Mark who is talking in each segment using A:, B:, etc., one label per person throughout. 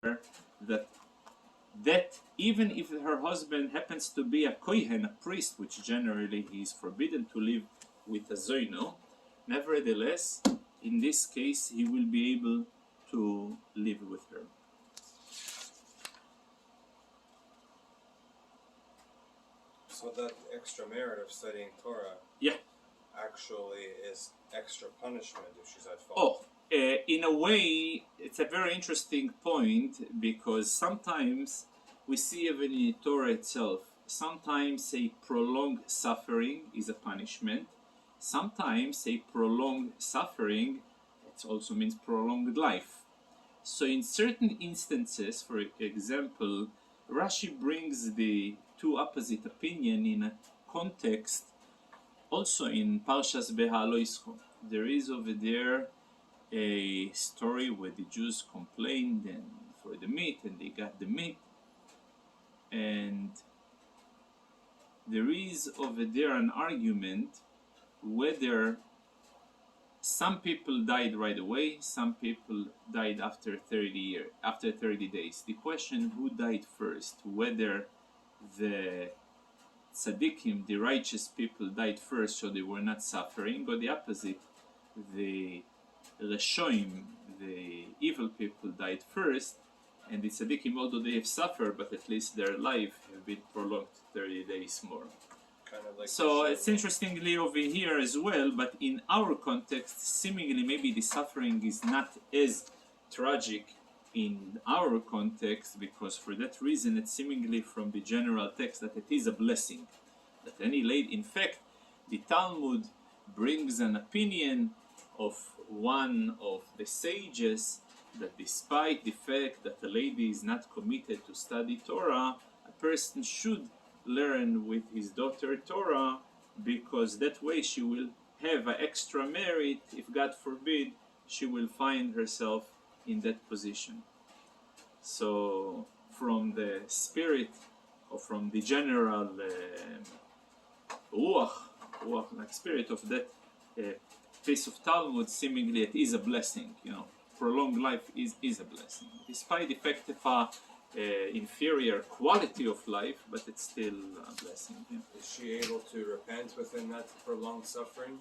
A: that even if her husband happens to be a kohen, a priest, which generally he is forbidden to live with a zoino, nevertheless, in this case, he will be able to live with her.
B: So that extra merit of studying Torah,
A: yeah,
B: actually is extra punishment if she's at fault.
A: Oh, in a way, it's a very interesting point, because sometimes we see even in the Torah itself, sometimes a prolonged suffering is a punishment. Sometimes a prolonged suffering, it also means prolonged life. So in certain instances, for example, Rashi brings the two opposite opinion in a context. Also in Parshas Beha'aloischo, there is over there a story where the Jews complained for the meat, and they got the meat, and there is over there an argument whether some people died right away, some people died after 30 days. The question, who died first, whether the tzaddikim, the righteous people, died first, so they were not suffering, or the opposite, the reshoim, the evil people, died first, and the tzaddikim, although they have suffered, but at least their life have been prolonged 30 days more.
B: Kind of like
A: So it's interestingly over here as well, but in our context, seemingly maybe the suffering is not as tragic in our context, because for that reason it's seemingly from the general text that it is a blessing. That any lady, in fact, the Talmud brings an opinion of one of the sages that despite the fact that a lady is not committed to study Torah, a person should learn with his daughter Torah, because that way she will have an extra merit if, God forbid, she will find herself in that position. So from the spirit, or from the general ruach, like spirit of that piece of Talmud, seemingly it is a blessing. Prolonged life is a blessing, despite the fact of inferior quality of life, but it's still a blessing. Yeah.
B: Is she able to repent within that prolonged suffering?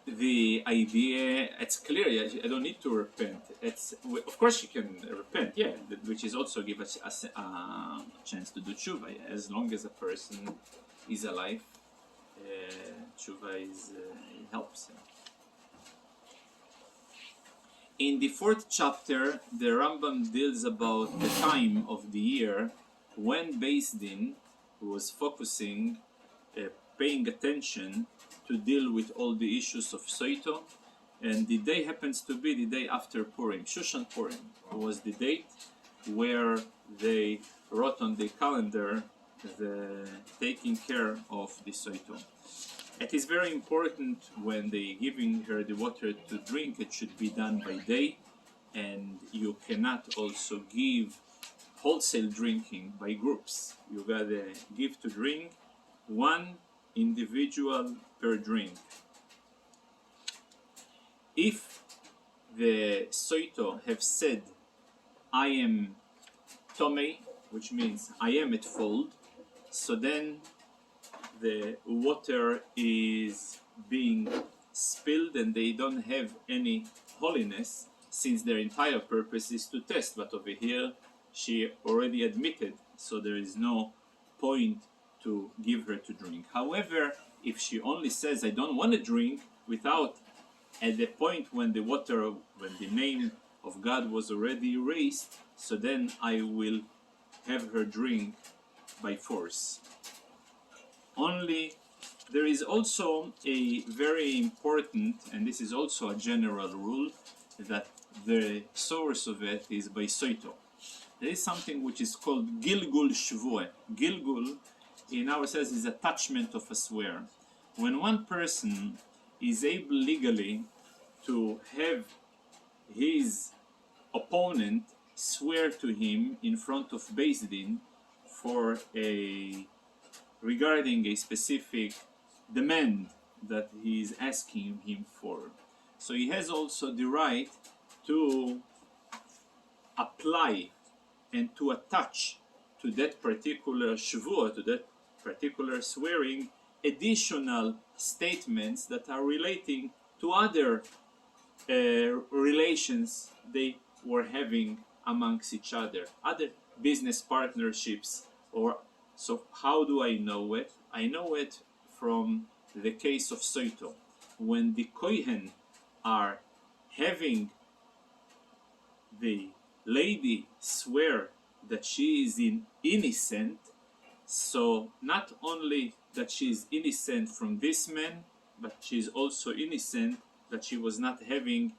A: The idea, it's clear, I don't need to repent. Of course she can repent, yeah, which is also give us a chance to do tshuva, as long as a person is alive. Tshuva helps. In the 4th chapter, the Rambam deals about the time of the year when Beis Din was focusing, paying attention to deal with all the issues of Sotah, and the day happens to be the day after Purim. Shushan Purim was the date where they wrote on the calendar the taking care of the Sotah. It is very important when they giving her the water to drink, it should be done by day, and you cannot also give wholesale drinking by groups. You gotta give to drink one individual per drink. If the Sotah have said, I am Tomei, which means I am at fault, so then the water is being spilled and they don't have any holiness, since their entire purpose is to test. But over here she already admitted, so there is no point to give her to drink. However, if she only says I don't want to drink, without, at the point when the water, when the name of God was already erased, so then I will have her drink by force. Only there is also a very important, and this is also a general rule, that the source of it is by Sotah. There is something which is called Gilgul Shvuah. Gilgul, in our sense, is attachment of a swear. When one person is able legally to have his opponent swear to him in front of Beis Din for regarding a specific demand that he is asking him for. So he has also the right to apply and to attach to that particular shvuah, to that particular swearing, additional statements that are relating to other relations they were having amongst each other, other business partnerships. Or so how do I know it? I know it from the case of Sotah. When the Kohen are having the lady swear that she is innocent, so not only that she is innocent from this man, but she is also innocent that she was not having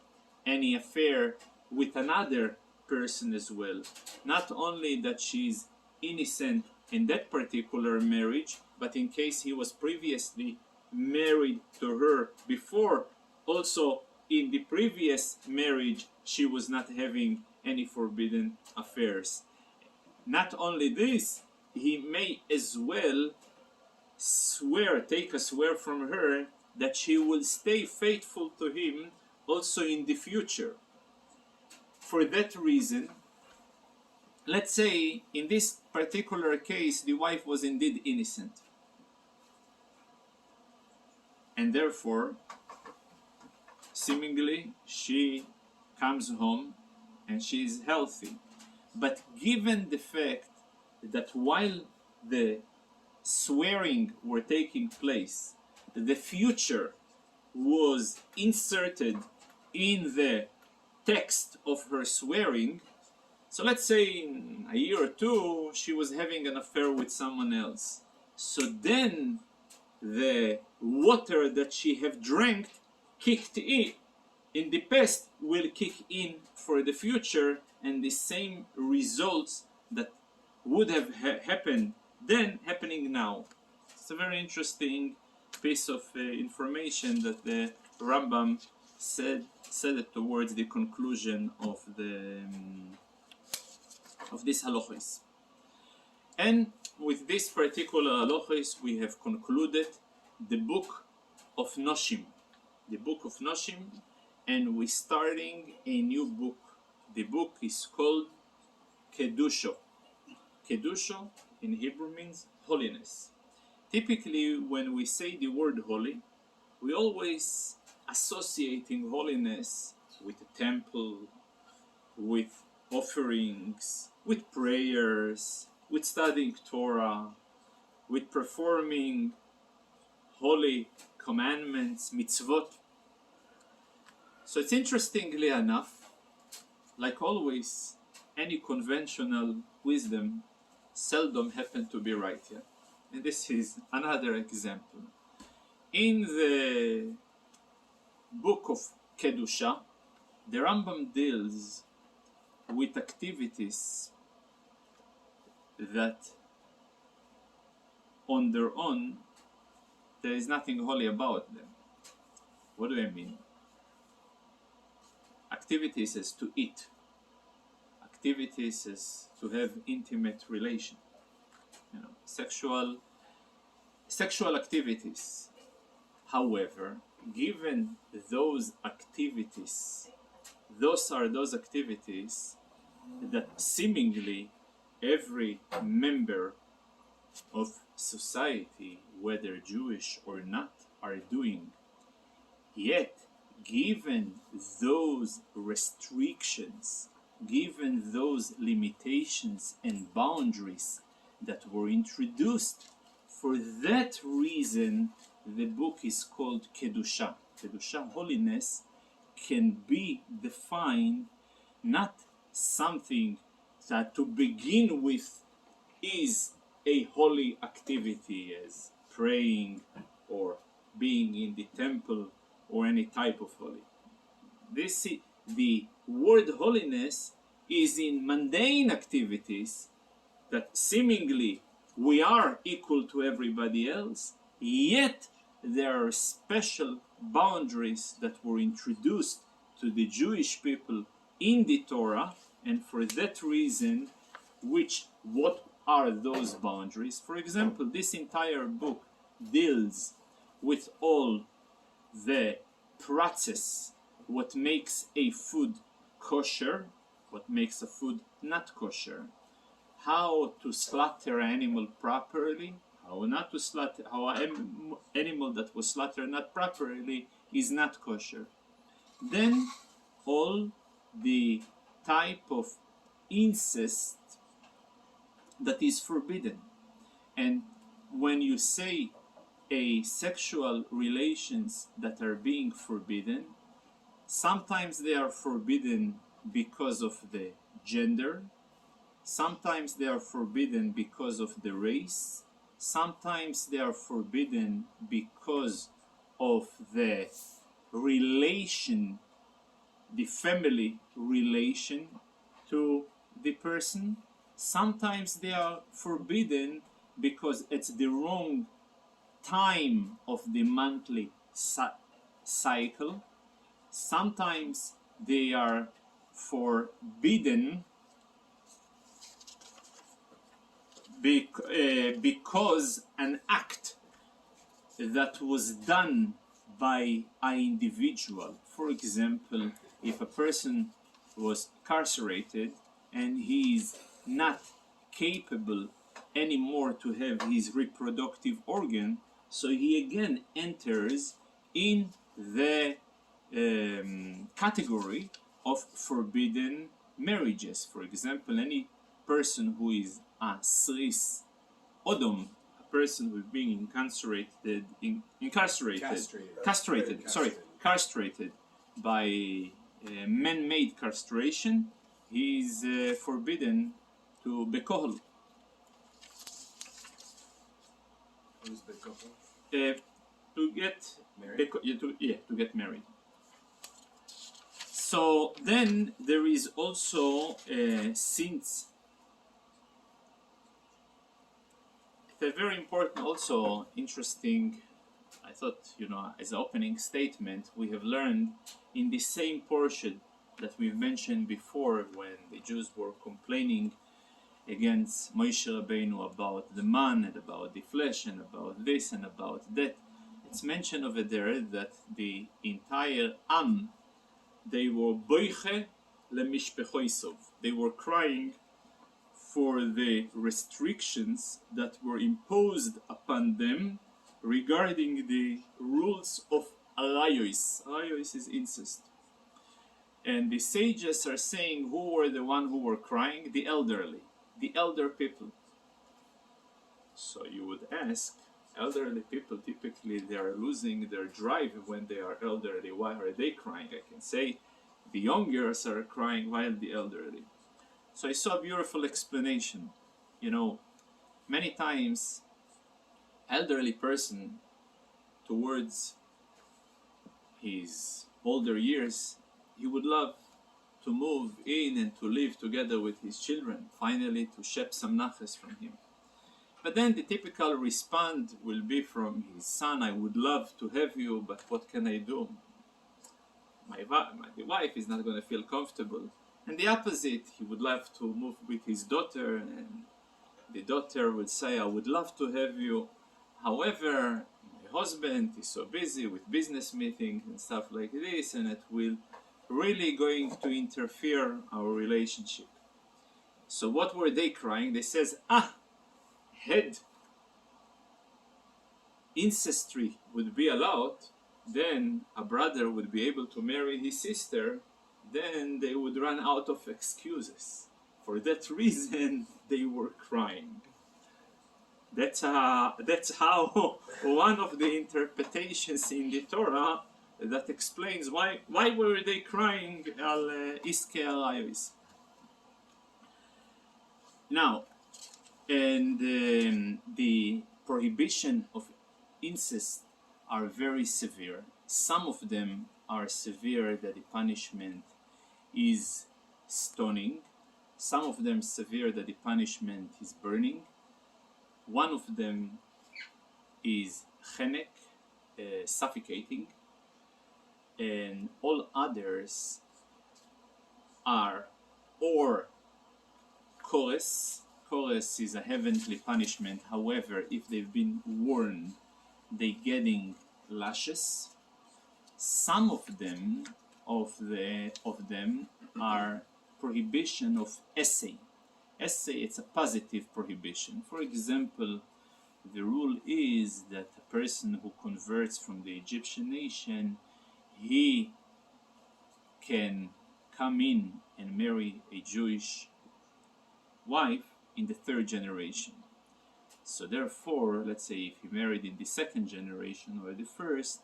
A: any affair with another person as well. Not only that she is innocent in that particular marriage, but in case he was previously married to her before, also in the previous marriage she was not having any forbidden affairs. Not only this, he may as well take a swear from her that she will stay faithful to him also in the future. For that reason, let's say in this particular case the wife was indeed innocent, and therefore seemingly she comes home and she is healthy. But given the fact that while the swearing were taking place, the future was inserted in the text of her swearing, so let's say in a year or two she was having an affair with someone else. So then the water that she have drank kicked in the past will kick in for the future, and the same results that would have happened then happening now. It's a very interesting piece of information that the Rambam said it towards the conclusion of this halachos. And with this particular halachos, we have concluded the book of Noshim. The book of Noshim, and we're starting a new book. The book is called Kedusho. Kedusho in Hebrew means holiness. Typically, when we say the word holy, we always associating holiness with the temple, with offerings, with prayers, with studying Torah, with performing holy commandments, mitzvot. So it's interestingly enough, like always, any conventional wisdom seldom happen to be right. Yeah? And this is another example. In the book of Kedusha, the Rambam deals with activities that on their own there is nothing holy about them. What do I mean? Activities as to eat, activities as to have intimate relation, sexual activities. However, given those activities, those are those activities that seemingly every member of society, whether Jewish or not, are doing. Yet, given those restrictions, given those limitations and boundaries that were introduced, for that reason the book is called Kedusha. Kedusha, holiness, can be defined not something that to begin with is a holy activity as praying or being in the temple or any type of holy. The word holiness is in mundane activities that seemingly we are equal to everybody else, yet there are special boundaries that were introduced to the Jewish people in the Torah, and for that reason, what are those boundaries? For example, this entire book deals with all the process, what makes a food kosher, what makes a food not kosher, how to slaughter an animal properly, how not to slaughter, how an animal that was slaughtered not properly is not kosher. Then all the type of incest that is forbidden. And when you say a sexual relations that are being forbidden, sometimes they are forbidden because of the gender, sometimes they are forbidden because of the race, sometimes they are forbidden because of the relation, the family relation to the person. Sometimes they are forbidden because it's the wrong time of the monthly cycle. Sometimes they are forbidden because an act that was done by an individual. For example, if a person was incarcerated and he is not capable anymore to have his reproductive organ, so he again enters in the category of forbidden marriages. For example, any person who is a sris odom, a person who is being castrated by man-made castration, he is forbidden to bekohel.
B: Who's bekohel?
A: To get
B: Married?
A: to get married. So then there is also since it's a very important, also interesting. I thought, as an opening statement, we have learned in the same portion that we've mentioned before, when the Jews were complaining against Moshe Rabbeinu about the man and about the flesh and about this and about that. It's mentioned over there that the entire Am, they were boiche lemishpechoisov. They were crying for the restrictions that were imposed upon them regarding the rules of arayos. Arayos is incest. And the sages are saying who were the one who were crying? The elderly, the elder people. So you would ask, elderly people, typically they are losing their drive when they are elderly. Why are they crying? I can say the youngers are crying while the elderly. So I saw a beautiful explanation. Many times elderly person towards his older years, he would love to move in and to live together with his children, finally to shep some naches from him. But then the typical response will be from his son, I would love to have you, but what can I do? My wife is not going to feel comfortable. And the opposite, he would love to move with his daughter, and the daughter would say, I would love to have you. However, my husband is so busy with business meetings and stuff like this, and it will really going to interfere our relationship. So what were they crying? They says, had ancestry would be allowed, then a brother would be able to marry his sister, then they would run out of excuses. For that reason, they were crying. That's how one of the interpretations in the Torah that explains why were they crying al iske arayos. Now, and the prohibition of incest are very severe. Some of them are severe that the punishment is stoning. Some of them severe that the punishment is burning. One of them is chenek, suffocating, and all others are or chorus. Chorus is a heavenly punishment. However, if they've been warned, they getting lashes. Some of them are prohibition of essay. Essay, it's a positive prohibition. For example, the rule is that a person who converts from the Egyptian nation, he can come in and marry a Jewish wife in the third generation. So therefore, let's say if he married in the second generation or the first,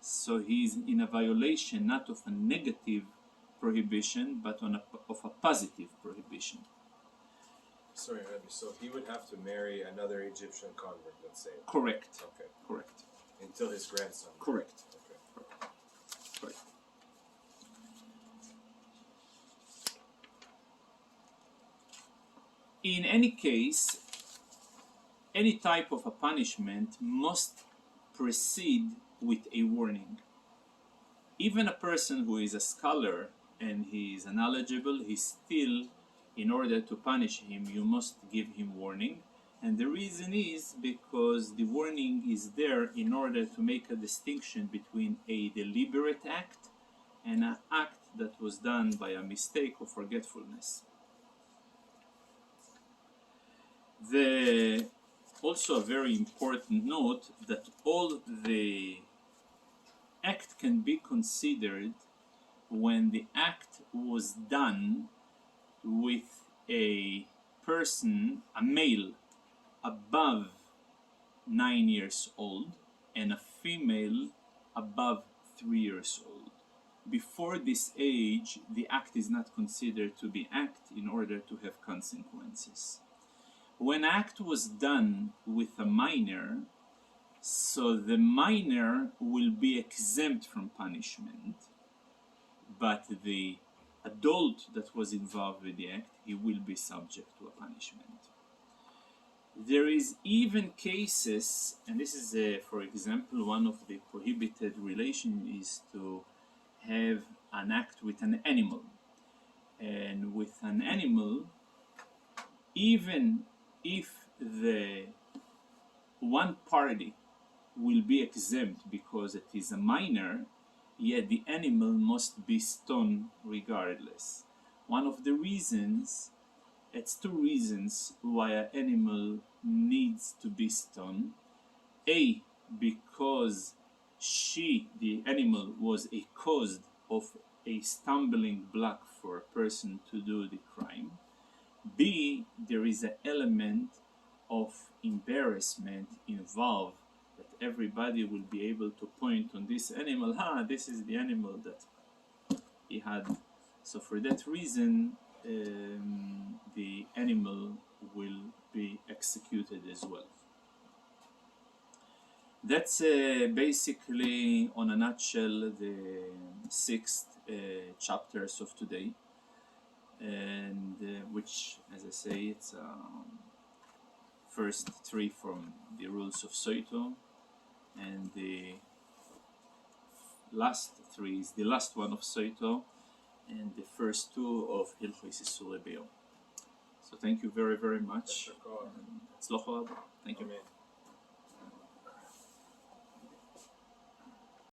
A: so he's in a violation not of a negative prohibition, but of a positive prohibition.
B: Sorry, Rabbi, so he would have to marry another Egyptian convert, let's say.
A: Correct.
B: Okay.
A: Correct.
B: Until his grandson.
A: Correct.
B: Okay.
A: Correct. In any case, any type of a punishment must precede with a warning. Even a person who is a scholar and he is knowledgeable, he still, in order to punish him, you must give him warning. And the reason is because the warning is there in order to make a distinction between a deliberate act and an act that was done by a mistake or forgetfulness. Also a very important note that all the act can be considered when the act was done with a person, a male, above 9 years old and a female above 3 years old. Before this age, the act is not considered to be act in order to have consequences. When act was done with a minor, so the minor will be exempt from punishment, but the adult that was involved with the act, he will be subject to a punishment. There is even cases, and this is for example, one of the prohibited relations is to have an act with an animal. And with an animal, even if the one party will be exempt because it is a minor, yet the animal must be stoned regardless. One of the reasons, it's two reasons why an animal needs to be stoned. A, because the animal was a cause of a stumbling block for a person to do the crime. B, there is an element of embarrassment involved, that everybody will be able to point on this animal, this is the animal that he had. So for that reason, the animal will be executed as well. That's basically, on a nutshell, the 6 chapters of today, and which, as I say, it's first 3 from the rules of Sotah, and the last 3 is the last one of Sotah, and the first 2 of Issurei. So thank you very, very much. Thank you.
B: Amen.